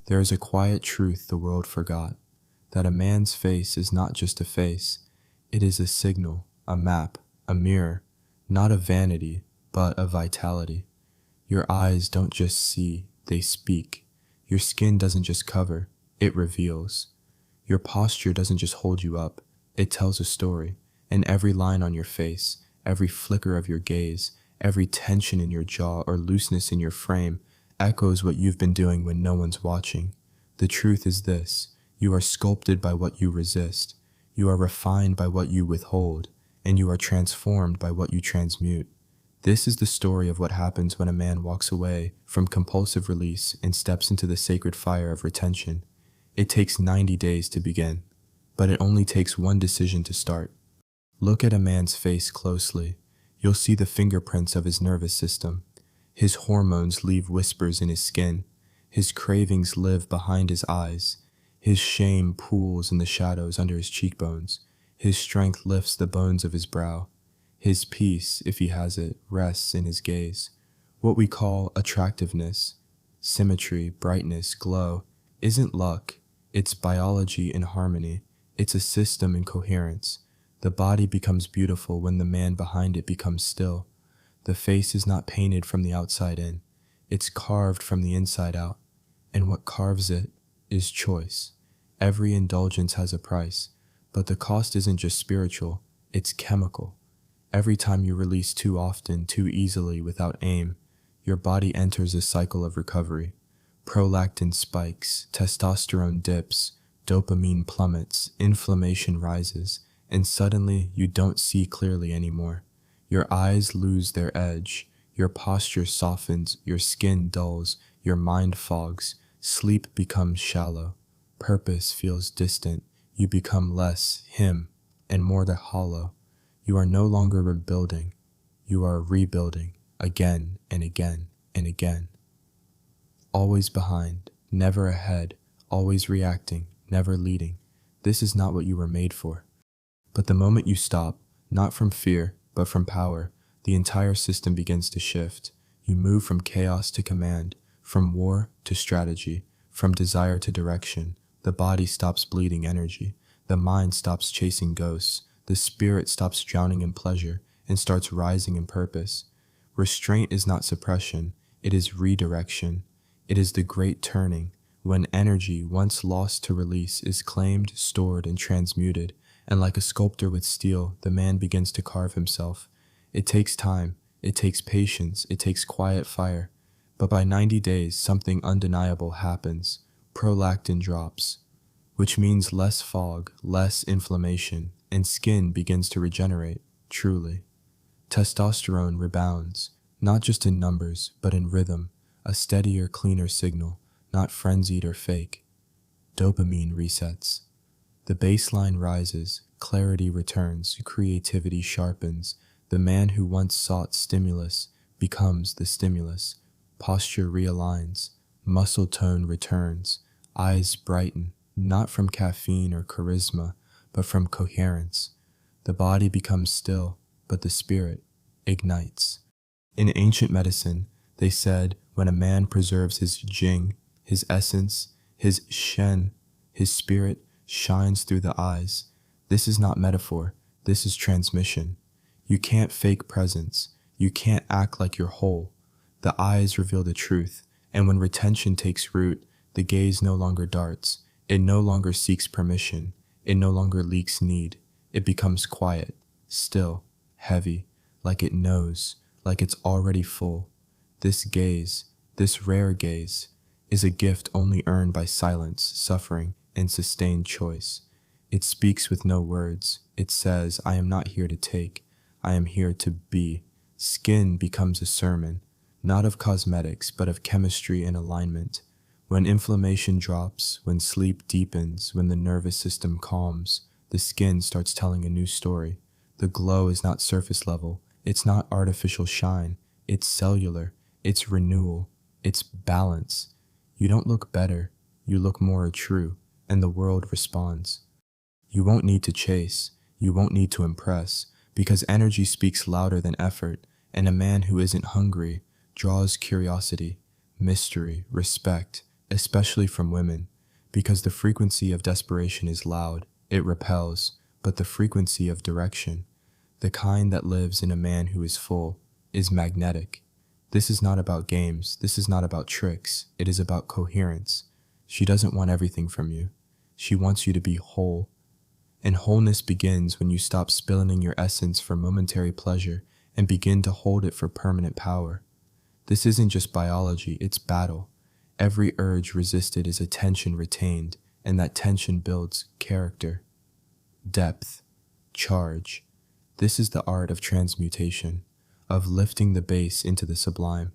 There is a quiet truth the world forgot, that a man's face is not just a face, it is a signal, a map, a mirror, not of vanity, but of vitality. Your eyes don't just see, they speak. Your skin doesn't just cover, it reveals. Your posture doesn't just hold you up, it tells a story, and every line on your face, every flicker of your gaze, every tension in your jaw or looseness in your frame echoes what you've been doing when no one's watching. The truth is this: you are sculpted by what you resist, you are refined by what you withhold, and you are transformed by what you transmute. This is the story of what happens when a man walks away from compulsive release and steps into the sacred fire of retention. It takes 90 days to begin, but it only takes one decision to start. Look at a man's face closely. You'll see the fingerprints of his nervous system. His hormones leave whispers in his skin. His cravings live behind his eyes. His shame pools in the shadows under his cheekbones. His strength lifts the bones of his brow. His peace, if he has it, rests in his gaze. What we call attractiveness, symmetry, brightness, glow, isn't luck. It's biology in harmony. It's a system in coherence. The body becomes beautiful when the man behind it becomes still. The face is not painted from the outside in. It's carved from the inside out. And what carves it is choice. Every indulgence has a price, but the cost isn't just spiritual, it's chemical. Every time you release too often, too easily, without aim, your body enters a cycle of recovery. Prolactin spikes, testosterone dips, dopamine plummets, inflammation rises, and suddenly you don't see clearly anymore. Your eyes lose their edge, your posture softens, your skin dulls, your mind fogs, sleep becomes shallow, purpose feels distant, you become less him and more the hollow. You are no longer rebuilding, you are rebuilding again and again and again. Always behind, never ahead, always reacting, never leading. This is not what you were made for. But the moment you stop, not from fear, but from power, the entire system begins to shift. You move from chaos to command, from war to strategy, from desire to direction. The body stops bleeding energy. The mind stops chasing ghosts. The spirit stops drowning in pleasure and starts rising in purpose. Restraint is not suppression, it is redirection. It is the great turning, when energy, once lost to release, is claimed, stored, and transmuted, and like a sculptor with steel, the man begins to carve himself. It takes time, it takes patience, it takes quiet fire, but by 90 days, something undeniable happens. Prolactin drops, which means less fog, less inflammation, and skin begins to regenerate, truly. Testosterone rebounds, not just in numbers, but in rhythm, a steadier, cleaner signal, not frenzied or fake. Dopamine resets. The baseline rises, clarity returns, creativity sharpens. The man who once sought stimulus becomes the stimulus. Posture realigns, muscle tone returns, eyes brighten, not from caffeine or charisma, but from coherence. The body becomes still, but the spirit ignites. In ancient medicine, they said when a man preserves his Jing, his essence, his shen, his spirit shines through the eyes. This is not metaphor, this is transmission. You can't fake presence, you can't act like you're whole. The eyes reveal the truth, and when retention takes root, the gaze no longer darts, it no longer seeks permission, it no longer leaks need. It becomes quiet, still, heavy, like it knows, like it's already full. This gaze, this rare gaze, is a gift only earned by silence, suffering, and sustained choice. It speaks with no words. It says, I am not here to take, I am here to be. Skin becomes a sermon, not of cosmetics, but of chemistry and alignment. When inflammation drops, when sleep deepens, when the nervous system calms, the skin starts telling a new story. The glow is not surface level, it's not artificial shine, it's cellular, it's renewal, it's balance. You don't look better, you look more true, and the world responds. You won't need to chase, you won't need to impress, because energy speaks louder than effort, and a man who isn't hungry draws curiosity, mystery, respect, especially from women, because the frequency of desperation is loud, it repels, but the frequency of direction, the kind that lives in a man who is full, is magnetic. This is not about games, this is not about tricks, it is about coherence. She doesn't want everything from you. She wants you to be whole. And wholeness begins when you stop spilling your essence for momentary pleasure and begin to hold it for permanent power. This isn't just biology, it's battle. Every urge resisted is a tension retained, and that tension builds character, depth, charge. This is the art of transmutation, of lifting the base into the sublime,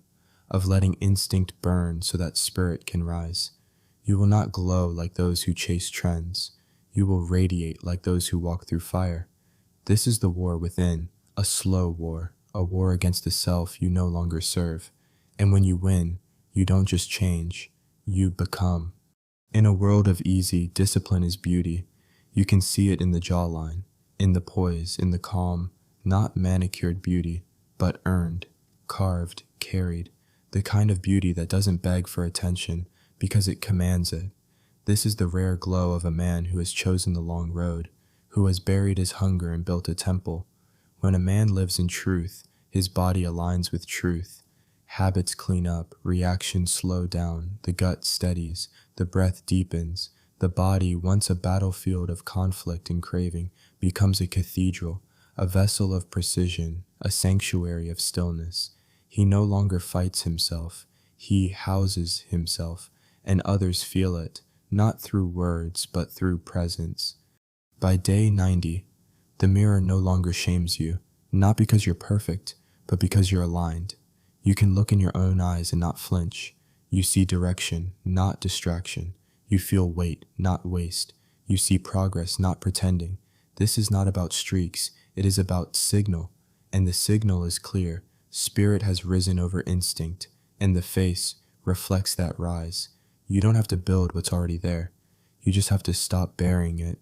of letting instinct burn so that spirit can rise. You will not glow like those who chase trends. You will radiate like those who walk through fire. This is the war within, a slow war, a war against the self you no longer serve. And when you win, you don't just change, you become. In a world of easy, discipline is beauty. You can see it in the jawline, in the poise, in the calm, not manicured beauty, but earned, carved, carried, the kind of beauty that doesn't beg for attention because it commands it. This is the rare glow of a man who has chosen the long road, who has buried his hunger and built a temple. When a man lives in truth, his body aligns with truth. Habits clean up, reactions slow down, the gut steadies, the breath deepens. The body, once a battlefield of conflict and craving, becomes a cathedral, a vessel of precision, a sanctuary of stillness. He no longer fights himself, he houses himself, and others feel it, not through words, but through presence. By day 90, the mirror no longer shames you, not because you're perfect, but because you're aligned. You can look in your own eyes and not flinch. You see direction, not distraction. You feel weight, not waste. You see progress, not pretending. This is not about streaks, it is about signal. And the signal is clear. Spirit has risen over instinct, and the face reflects that rise. You don't have to build what's already there. You just have to stop burying it.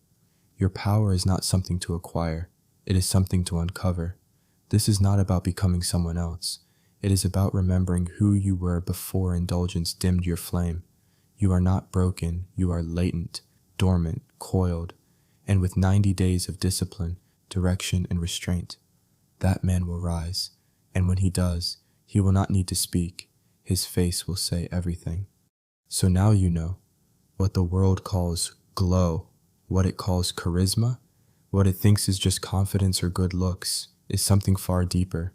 Your power is not something to acquire. It is something to uncover. This is not about becoming someone else. It is about remembering who you were before indulgence dimmed your flame. You are not broken, you are latent, dormant, coiled, and with 90 days of discipline, direction, and restraint, that man will rise, and when he does, he will not need to speak. His face will say everything. So now you know what the world calls glow, what it calls charisma, what it thinks is just confidence or good looks, is something far deeper.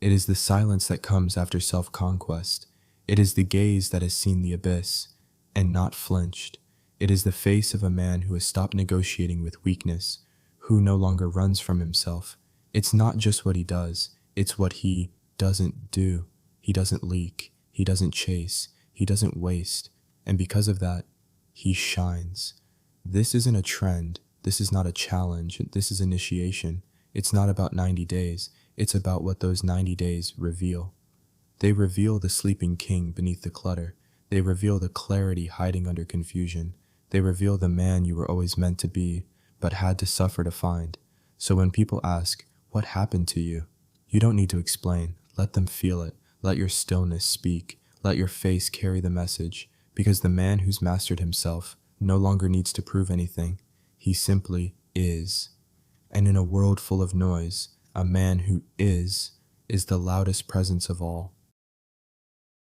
It is the silence that comes after self-conquest. It is the gaze that has seen the abyss and not flinched. It is the face of a man who has stopped negotiating with weakness, who no longer runs from himself. It's not just what he does, it's what he doesn't do. He doesn't leak, he doesn't chase, he doesn't waste, and because of that, he shines. This isn't a trend, this is not a challenge, this is initiation. It's not about 90 days, it's about what those 90 days reveal. They reveal the sleeping king beneath the clutter. They reveal the clarity hiding under confusion. They reveal the man you were always meant to be, but had to suffer to find. So when people ask, what happened to you? You don't need to explain. Let them feel it. Let your stillness speak. Let your face carry the message. Because the man who's mastered himself no longer needs to prove anything. He simply is. And in a world full of noise, a man who is the loudest presence of all.